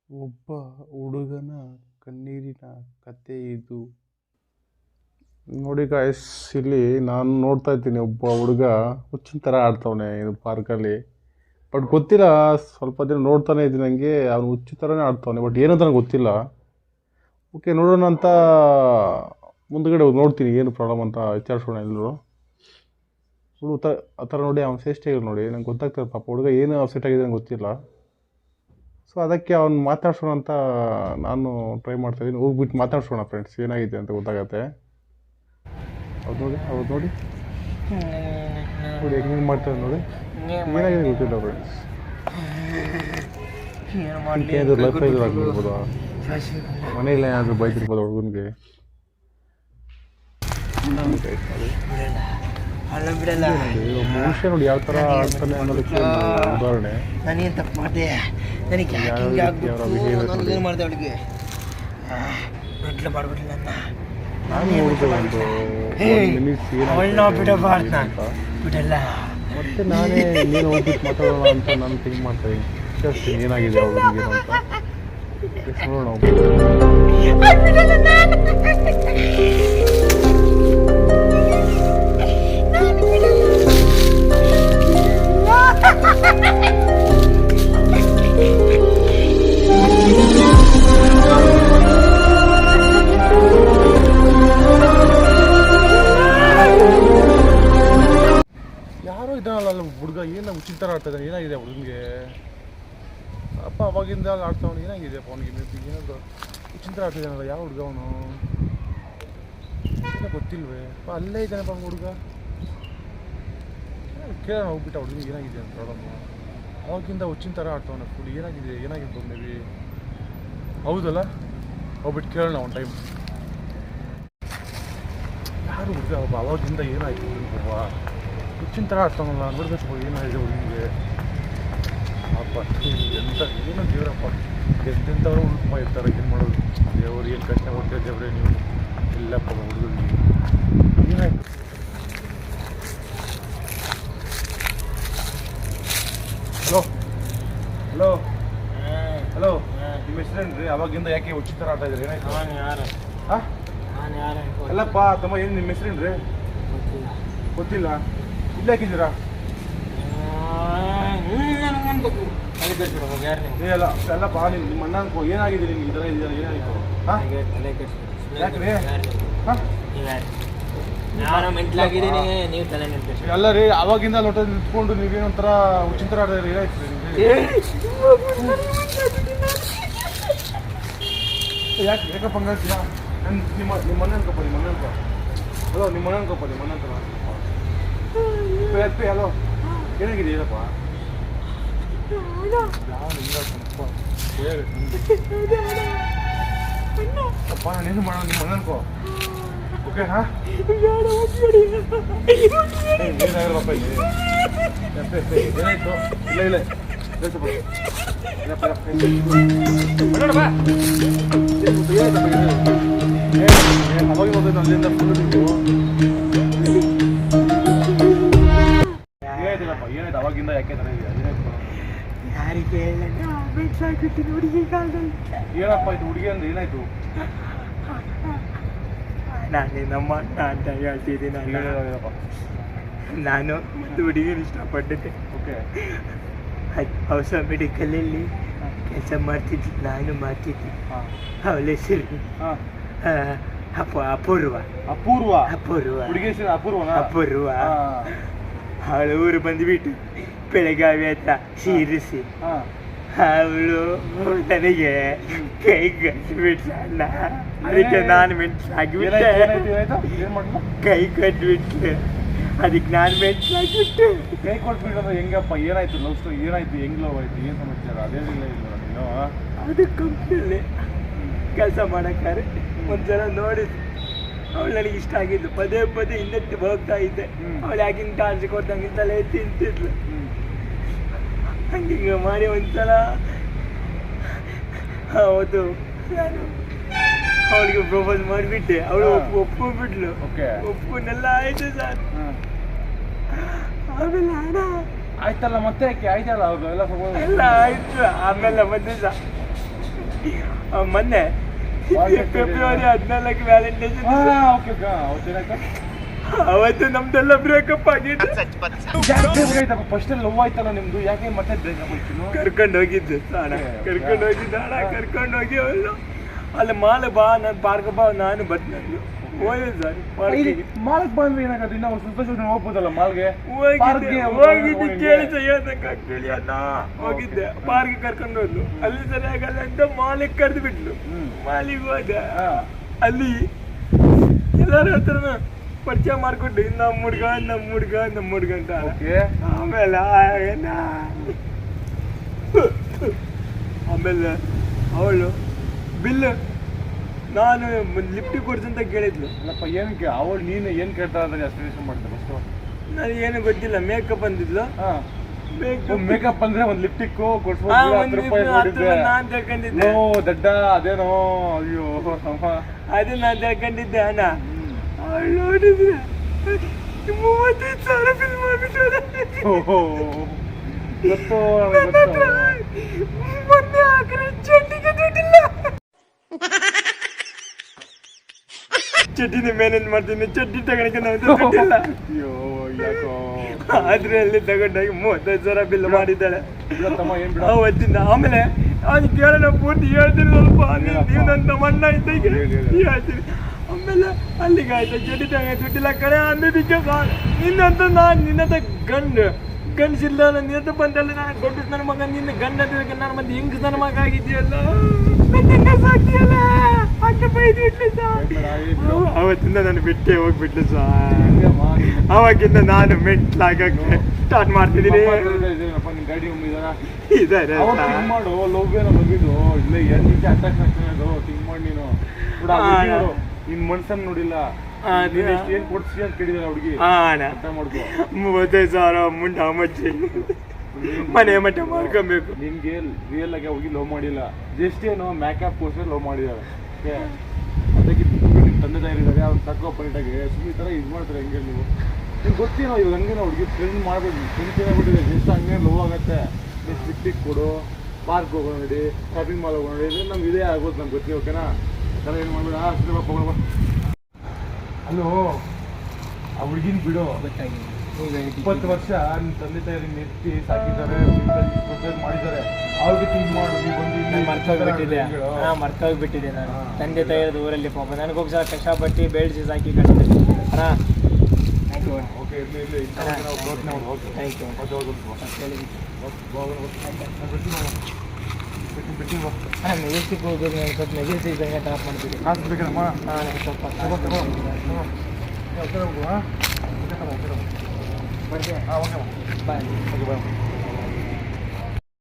ಒಬ್ಬ ಹುಡುಗನ ಕಣ್ಣೀರಿನ ಕತೆ ಇದು. ನೋಡಿ ಗಾಯ್ಸ್, ಇಲ್ಲಿ ನಾನು ನೋಡ್ತಾ ಇದ್ದೀನಿ, ಒಬ್ಬ ಹುಡುಗ ಹುಚ್ಚಿನ ಥರ ಆಡ್ತವನೆ ಇದು ಪಾರ್ಕಲ್ಲಿ. ಬಟ್ ಗೊತ್ತಿಲ್ಲ, ಸ್ವಲ್ಪ ದಿನ ನೋಡ್ತಾನೆ ಇದ್ದೀನಿ, ನನಗೆ ಅವನು ಹುಚ್ಚು ಥರನೇ ಆಡ್ತವನೆ. ಬಟ್ ಏನಂತ ನನಗೆ ಗೊತ್ತಿಲ್ಲ. ಓಕೆ, ನೋಡೋಣ ಅಂತ ಮುಂದ್ಗಡೆ ನೋಡ್ತೀನಿ ಏನು ಪ್ರಾಬ್ಲಮ್ ಅಂತ ವಿಚಾರಿಸೋಣ ಎಲ್ಲರೂ. ಹುಡುಗ ಆ ಥರ ನೋಡಿ ಅವ್ನು ಸೇಷ್ಟೇ ನೋಡಿ, ನಂಗೆ ಗೊತ್ತಾಗ್ತದೆ ಪಾಪ ಹುಡುಗ ಏನು ಅಪ್ಸೆಟ್ ಆಗಿದೆ ನಂಗೆ ಗೊತ್ತಿಲ್ಲ. ಸೊ ಅದಕ್ಕೆ ಅವ್ನು ಮಾತಾಡ್ಸೋಣ ಅಂತ ನಾನು ಟ್ರೈ ಮಾಡ್ತಾಯಿದ್ದೀನಿ. ಹೋಗ್ಬಿಟ್ಟು ಮಾತಾಡ್ಸೋಣ ಫ್ರೆಂಡ್ಸ್, ಏನಾಗಿದೆ ಅಂತ ಗೊತ್ತಾಗತ್ತೆ. ಅವ್ರು ನೋಡಿ ನೋಡಿ ಹೆಂಗೆ ಮಾಡ್ತಾರೆ ನೋಡಿ, ಏನಾಗಿದೆ ಗೊತ್ತಿಲ್ಲ ಫ್ರೆಂಡ್ಸ್. ಏನಾದರೂ ಲೈಫ್ ಫೈಲ್ ಆಗಿರ್ಬೋದಾ, ಮನೆಯಲ್ಲಿ ಏನಾದರೂ ಬೈತಿರ್ಬೋದು ಹುಡುಗನಿಗೆ. ಮನುಷ್ಯ ನೋಡಿ ಯಾವ ಥರ ಆಡ್ತಾನೆ ಅನ್ನೋದಕ್ಕೆ ಉದಾಹರಣೆ. ನಾನೇನು ತಪ್ಪು ಮಾಡಿದೆ, ನನಗೆ ಮಾಡಿದೆ ಅವಳಿಗೆ ಮೆಟ್ಲು ಮಾಡಿಬಿಡ್ಲಿ ನನ್ನ. ನಾನು ನೋಡಿದೆ ಒಂದು ಬಿಡಬಾರ್ದು, ನಾನು ಬಿಡಲ್ಲ. ಮತ್ತೆ ನಾನೇ ನೀನು ಹೋಗ್ಬಿಟ್ಟು ಮಾತಾಡೋಣ ಅಂತ ನಾನು ಥಿಂಕ್ ಮಾಡ್ತಾ ಇದ್ದೀನಿ. ವಿಚಾರಿಸ್ತೀನಿ ಏನಾಗಿದೆ ಅವ್ರಿಗೆ ಏನು ಅಂತ. ನೋಡೋಣ. ಯಾರೋ ಇದ್ದಾನಲ್ಲ ಹುಡುಗ, ಏನು ಹುಚ್ಚಿನ ಥರ ಆಡ್ತಾ ಇದ್ದಾನೆ. ಏನಾಗಿದೆ ಹುಡುಗನಿಗೆ ಅಪ್ಪ? ಅವಾಗಿಂದ ಆಡ್ತಾವನು, ಏನಾಗಿದೆಯಪ್ಪ ಅವನಿಗೆ? ಏನಾದರೂ ಹುಚ್ಚಿನ ಥರ ಆಡ್ತಿದ್ದಾನಲ್ಲ, ಯಾವ ಹುಡುಗ ಅವನು? ಏನೋ ಗೊತ್ತಿಲ್ವೇ ಅಪ್ಪ, ಅಲ್ಲೇ ಇದ್ದಾನಪ್ಪ ಹುಡುಗ. ಕೇಳೋಣ ಹೋಗ್ಬಿಟ್ಟು ಹುಡುಗನಿಗೆ ಏನಾಗಿದೆ ಅಂತ ಪ್ರಾಬ್ಲಮ್ಮು. ಅವಾಗಿಂದ ಹುಚ್ಚಿನ ಥರ ಆಡ್ತಾವನ ಫುಲ್. ಏನಾಗಿರ್ಬೋದು ಮೇ ಬಿ. ಹೌದಲ್ಲ, ಹೋಗ್ಬಿಟ್ಟು ಕೇಳೋಣ ಒಂದು ಟೈಮ್. ಯಾರು ಹುಡುಗ ಒಬ್ಬ? ಅವಾಗಿಂದ ಏನಾಯಿತು ಒಬ್ಬ ಹುಚ್ಚಿನ ಥರ ಆಡ್ತಾವನಲ್ಲ, ನೋಡ್ಬೇಕು ಏನಾಗಿದೆ ಹುಡುಗಿಗೆ. ಅಪ್ಪ ಎಂತ ಏನೋ ದೇವರಪ್ಪ, ಎಂತೆಂಥವ್ರು ಉಳ್ಪ ಇರ್ತಾರೆ. ಏನು ಮಾಡೋದು ದೇವ್ರು? ಏನು ಕಷ್ಟ ಕೊಡ್ತೀರ ದೇವ್ರೆ ನೀವು? ಇಲ್ಲಪ್ಪ ಹುಡುಗರಿಗೆ ಏನಾಯ್ತು? ಹಲೋ ಹಲೋ ಹಲೋ, ನಿಮ್ಮ ಹೆಸರೇನ್ರಿ? ಅವಾಗಿಂದ ಯಾಕೆ ಹುಚ್ಚಿನ ಥರ ಆಡ್ತಾ ಇದ್ದೀರಿ? ಏನಾಯ್ತು? ಹಾಂ, ಅಲ್ಲಪ್ಪ ತಮ್ಮ, ಏನು ನಿಮ್ಮ ಹೆಸರೇನ್ರಿ? ಗೊತ್ತಿಲ್ಲ. ಇಲ್ಲ ಹಾಕಿದ್ದೀರಾ? ಅಲ್ಲ ಅಲ್ಲಪ್ಪ, ನಿಮ್ಮ ಅಣ್ಣ ಅನ್ಕೋ. ಏನಾಗಿದೆ ನಿಮ್ಗೆ? ಈ ಥರ ಇದೆಯಲ್ಲ, ಏನಾಯಿತು? ಹಾಂ, ಯಾಕ್ರಿ? ಹಾಂ, ಅಲ್ಲ ರೀ, ಅವಾಗಿಂದ ಲೋಟ ನಿಂತ್ಕೊಂಡು ನೀವೇನೊಂಥರ ಹುಚ್ಚಿನ ಥರ ಆಡಿದ್ರಿ. ಏನಾಯ್ತು ನಿಮಗೆ? ಯಾಕಪ್ಪ ಹಂಗಾಗ್ತೀರಾ? ನಿಮ್ಮ ಮನೆ ಅನ್ಕೋಪ್ಪ, ನಿಮ್ಮ ಮನೆ ಅನ್ಕೋ. ಹಲೋ, ನಿಮ್ಮ ಮನೆ ಅನ್ಕೋಪ್ಪ, ನಿಮ್ಮ ಮನೆ ಅಂತ. ಹಲೋ, ಏನಾಗಿದೆ ಏನಪ್ಪ? ಅಪ್ಪ ನಾನೇನು ಮಾಡೋಣ, ನಿಮ್ಮ ಮನೆ ಅನ್ಕೋ. ಓಕೆ, ಹಾಂ, ಏನಾಗಿರಪ್ಪ ಇಲ್ಲಿ? ಏನಾಯ್ತು? ಇಲ್ಲ ಇಲ್ಲ ಅವಾಗ ಹೋದ ಅಲ್ಲಿಂದ ಫುಲ್ ನೀವು ಏನಾಯ್ತಿಲ್ಲಪ್ಪ? ಏನಾಯ್ತು ಅವಾಗಿಂದ? ಯಾಕೆ ಥರ ಇದೆಯಾ? ಏನಾಯ್ತು? ಯಾರಿಗೆ ಹುಡುಗಿ ಕಾಲದಲ್ಲಿ ಏನಪ್ಪ ಇದು? ಹುಡುಗಿ ಅಂದ್ರೆ ಏನಾಯ್ತು? ನಾನೇ ನಮ್ಮ ಅಣ್ಣ ಅಂತ ಹೇಳ್ತಿದ್ದೀನಿ. ನಾನು ಒಂದು ಹುಡುಗಿನ ಇಷ್ಟಪಟ್ಟಿದ್ದೆ. ಓಕೆ, ಹೊಸ ಮೆಡಿಕಲಲ್ಲಿ ಕೆಲಸ ಮಾಡ್ತಿದ್ದೆ, ನಾನು ಮಾಡ್ತಿದ್ದೆ. ಅವಳ ಹೆಸರು ಅಪೂರ್ವ. ಅಪೂರ್ವ? ಅಪೂರ್ವ ಹುಡುಗಿ ಹೆಸರು ಅಪೂರ್ವನಾ? ಅಪೂರ್ವ. ಅವಳ ಊರು ಬಂದುಬಿಟ್ಟು ಬೆಳಗಾವಿ ಹತ್ರ ಶಿರಸಿ. ಅವಳು ನನಗೆ ಕೈ ಕಟ್ಬಿಟ್ಟ ಅಣ್ಣ, ಅದಕ್ಕೆ ನಾನು ಮೆಣಸಾಗಿಬಿಟ್ಟೆ. ಕೈ ಕಟ್ಬಿಟ್ಲೆ, ಅದಕ್ಕೆ ನಾನು ಮೆಣಸಾಗಿಬಿಟ್ಟೆ. ಕೈ ಕೊಟ್ಬಿಟ್ಟು ಹೆಂಗಪ್ಪ? ಏನಾಯ್ತು? ಲವ್ ಸ್ಟೋರಿ ಏನಾಯ್ತು? ಹೆಂಗ್ ಲವ್ ಆಯ್ತು? ಏನು ಸಮಾಚಾರ? ಅದೇನಿಲ್ಲ ಇಲ್ಲ ನೀನು. ಅದು ಕಂಪ್ನಿಯಲ್ಲಿ ಕೆಲಸ ಮಾಡೋಕ್ಕಾರೆ ಒಂದ್ಸಲ ನೋಡಿದ್ದು, ಅವಳು ನನಗೆ ಇಷ್ಟ ಆಗಿದ್ದು. ಪದೇ ಪದೇ ಇನ್ನೆತ್ತಿ ಹೋಗ್ತಾ ಇದ್ದೆ. ಅವಳು ಯಾಕಿಂಗ್ ಟಾರ್ಚ್ ಕೊಟ್ಟಂಗೆ ತಲೆ ತಿಂತಿದ್ಲು. ಹಂಗೆ ಮಾಡಿ ಒಂದ್ಸಲ ಹೌದು ನಾನು ಅವಳಿಗೆ ಪ್ರಪೋಸ್ ಮಾಡಿಬಿಟ್ಟೆ. ಅವಳು ಒಪ್ಕೊಂಡ್ಬಿಟ್ಲು. ಒಪ್ಕೊಂಡೆಲ್ಲ ಆಯ್ತು ಸರ್. ಆಮೇಲೆ ಹಣ ಆಯ್ತಲ್ಲ, ಮತ್ತೆ ಯಾಕೆ ಆಯ್ತಲ್ಲ? ಅವ್ರು ಎಲ್ಲ ಎಲ್ಲ ಆಯ್ತು. ಆಮೇಲೆ ಮತ್ತೆ ಮೊನ್ನೆ ಫೆಬ್ರವರಿ 14 ವ್ಯಾಲೆಂಟೈನ್ಸ್ ಅವತ್ತು ನಮ್ದೆಲ್ಲ ಬ್ರೇಕಪ್ ಆಗಿದ್ದು. ಫಸ್ಟ್ ಲವ್ ಆಯ್ತಲ್ಲ ನಿಮ್ದು, ಯಾಕೆ ಮತ್ತೆ ಬ್ರೇಕಪ್ ಆಯ್ತು? ಕರ್ಕೊಂಡು ಹೋಗಿದ್ದೆ ಅಣ್ಣ, ಕರ್ಕೊಂಡು ಹೋಗಿ ಅವಳು ಅಲ್ಲಿ ಮಾಲೆ ಬಾ, ನಾನು ಪಾರ್ಕ್ ಬಾ, ನಾನು ಬರ್ತೀನಿ ಹೋದೆ ಸರ್ ಪಾರ್ಕಿಗೆ. ಮಾಲ್ಗೆ ಬಂದ್ರೆ ಏನಾಗುತ್ತೆ, ಇನ್ನೂ ಸ್ವಲ್ಪ ಹೋಗ್ಬೋದಲ್ಲ ಮಾಲ್ಗೆ. ಹೋಗಿದ್ದು ಕೇಳಿ ಹೇಳ್ದಂಗೆ ಅಣ್ಣ. ಹೋಗಿದ್ದೆ ಪಾರ್ಕ್ ಕರ್ಕೊಂಡು ಹೋದ್ಲು, ಅಲ್ಲಿ ಸರಿಯಾಗಲ್ಲ ಅಂತ ಮಾಲಿಗೆ ಕರೆದು ಬಿಟ್ಲು. ಮಾಲಿಗೆ ಹೋದೆ, ಅಲ್ಲಿ ಎಲ್ಲರ ಹತ್ರ ಪರಿಚಯ ಮಾಡ್ಕೊಟ್ಟು ನಮ್ಮ ಹುಡ್ಗ ಅಂತ. ಆಮೇಲೆ ಅವಳು ಬಿಲ್ ನಾನು ಲಿಫ್ಟಿಗೆ ಕೊಡ್ಸಂತ ಕೇಳಿದ್ಲು. ಅಲ್ಲಪ್ಪ ಏನಕ್ಕೆ ಅವಳು ನೀನು ಏನು ಕೇಳ್ತಾ ಇದ್ದಾರೆ ಎಕ್ಸ್ಪ್ಲನೇಷನ್ ಮಾಡ್ತಾರೆ ಫಸ್ಟು. ನನಗೆ ಏನು ಗೊತ್ತಿಲ್ಲ, ಮೇಕಪ್ ಅಂದಿದ್ಲು. ಮೇಕಪ್ ಅಂದ್ರೆ ಒಂದು ಲಿಪ್ಟಿಕ್ ನಾನ್ ತಿಳ್ಕೊಂಡಿದ್ದೆ. ದಡ್ಡ ಅದೇನೋ, ಅಯ್ಯೋ ಅದು ನಾನ್ ತಿಳ್ಕೊಂಡಿದ್ದೆ ಅಣ್ಣ. ಅವಳು ನೋಡಿದ್ರೆ 35,000 ಬಿಲ್ ಮಾಡ್ಬಿಟ್ಟಾರೆ. ಮೊನ್ನೆ ಹಾಕಿದ್ರೆ ಚಡ್ಡಿಗೆ ದುಡ್ಡಿಲ್ಲ. ಚಡ್ಡಿನ ಮೇನೇಜ್ ಮಾಡ್ತೀನಿ, ಚಡ್ಡಿ ತಗೊಳಕ್ಕೆ ನಾವು ದುಡ್ಡಿಲ್ಲ. ಆದ್ರೆ ಅಲ್ಲಿ ತಗೊಂಡಾಗಿ 35,000 ಬಿಲ್ ಮಾಡಿದ್ದಾಳೆ ಅವತ್ತಿಂದ. ಆಮೇಲೆ ಅದು ಕೇಳೋಣ ಪೂರ್ತಿ ಹೇಳ್ತೀನಿ ಸ್ವಲ್ಪ, ನೀವು ನನ್ನ ಮಣ್ಣ ಇದ್ದಾಗ ಹೇಳ್ತೀನಿ. ಆಮೇಲೆ ಅಲ್ಲಿಗೆ ಆಯ್ತು, ಚಡ್ಡಿ ತಗೊಂಡು ದುಡ್ಡಿಲ್ಲ ಕಡೆ ಅಂದಿದ್ದಕ್ಕೆ ನಿನ್ನಂತ ನಾನು ನಿನ್ನಂತ ಗಂಡಸಿಲ್ಲ, ನಿನ್ನಂತ ಬಂದಲ್ಲ ನಾನು ಗಂಡ ನನ್ನ ಮಗ, ನಿನ್ನ ಗಂಡ ನನ್ನ ಮತ್ತೆ ಹಿಂಗ್ ನನ್ನ ಮಗ ಆಗಿದೆಯಲ್ಲ, ಸಾಕಿಯಲ್ಲ ಅಂತ ಬೈದ್ಬಿಟ್ಲು. ಅವತ್ತಿಂದ ನಾನು ಬಿಟ್ಟೆ ಹೋಗ್ಬಿಟ್ಲು ಸರ್. ಅವಾಗಿಂದ ನಾನು ಮೆಟ್ಲಾಗಕ್ಕೆ ಸ್ಟಾರ್ಟ್ ಮಾಡ್ತಿದ್ದೀನಿ. ಗಾಡಿ ಇದಾರೆ ಮಾಡು ಲವ್ ಏನೋ ಬಂದಿದ್ದು ಇಲ್ಲ, ಏನು ನಿಜ ಅಟ್ರಾಕ್ಷನ್ ಥಿಂಕ್ ಮಾಡಿ ನೀನು ನಿನ್ ಮನ್ಸನ್ ನೋಡಿಲ್ಲ, ಏನ್ ಕೊಡ್ಸಿ ಅಂತ ಕೇಳಿದಾರೆ ಹುಡುಗಿ. ಅರ್ಥ ಮಾಡ್ಕೋ. 35,000 ಮುಂಡ ಮಚ್ಚಿ ಮನೆ ಮಟ್ಟ ಮಾಡ್ಕೊಬೇಕು. ನಿನ್ಗೆ ರಿಯಲ್ ಆಗಿ ಹುಡುಗಿ ಲವ್ ಮಾಡಿಲ್ಲ, ಜಸ್ಟ್ ಏನೋ ಮೇಕಪ್ ಕೋರ್ಸ್ ಲವ್ ಮಾಡಿದಾರೆ. ಅದಕ್ಕೆ ನಿಮ್ ತಂದೆ ತಾಯಿ ಇದ್ದಾರೆ, ಅವ್ರು ತಕ್ಕೋ ಪಾಯಿಂಟಾಗಿ ಸುಮ್ಮನೆ ಈ ಥರ ಇದು ಮಾಡ್ತಾರೆ. ಹೆಂಗೆ ನೀವು ನಿಮ್ಗೆ ಗೊತ್ತೇನೋ ಇವಾಗ ಹಂಗೆ ಹುಡುಗಿ ಫ್ರೆಂಡ್ ಮಾಡ್ಬೋದು, ಫ್ರೆಂಡ್ಸ್ ಏನಾಗ್ಬಿಟ್ಟಿದೆ ಜಸ್ಟ್ ಹಂಗೆ ಲವ್ ಆಗುತ್ತೆ. ಜಸ್ಟ್ ಲಿಪ್ಟಿಕ್ ಕೊಡು, ಪಾರ್ಕ್ ಹೋಗೋಣ ನೋಡಿ, ಶಾಪಿಂಗ್ ಮಾಲ್ ಹೋಗೋಣ ನೋಡಿ, ಇದ್ರೆ ನಮ್ಗೆ ಇದೇ ಆಗೋದು ನಮ್ಗೆ ಗೊತ್ತಿ. ಓಕೆನಾ? ಥರ ಏನು ಮಾಡ್ಬೇಡ. ಹಲೋ, ಆ ಹುಡುಗಿನ ಬಿಡು. 20 ವರ್ಷ ನಿಮ್ಮ ತಂದೆ ತಾಯಿ ನೆತ್ತಿ ಸಾಕಿದ್ದಾರೆ, ಮಾಡಿದ್ದಾರೆ. ಅವ್ರಿಗೆ ಥಿಂಕ್ ಮಾಡು. ಮರ್ತೋಗ್ಬಿಟ್ಟಿದೆ ನಾನು. ತಂದೆ ತಾಯಿಯದು ಊರಲ್ಲಿ ಪಾಪ ನನಗೋಗಿ ಕಷ್ಟಪಟ್ಟು ಬೆಳೆಸಿ ಸಾಕಿ ಕಟ್ಟಿದೆ. ಓಕೆ, ಇರಲಿ ಥ್ಯಾಂಕ್ ಯು. ಮೆಜೆಸ್ಟಿಕ್ ಹೋಗೋದು, ನಾನು ಸ್ವಲ್ಪ ಮೆಜೆಸ್ಟಿಕ್ ಇದ್ದಂಗೆ ಡ್ರಾಪ್ ಮಾಡ್ತಿದ್ದೆ. ಕಾಸು ಬೇಕಲ್ಲಮ್ಮ? ಹಾಂ, ಸ್ವಲ್ಪ ಬರ್ತೀನಿ. ಬಾಯ್. ಓಕೆ ಬಾಯ್.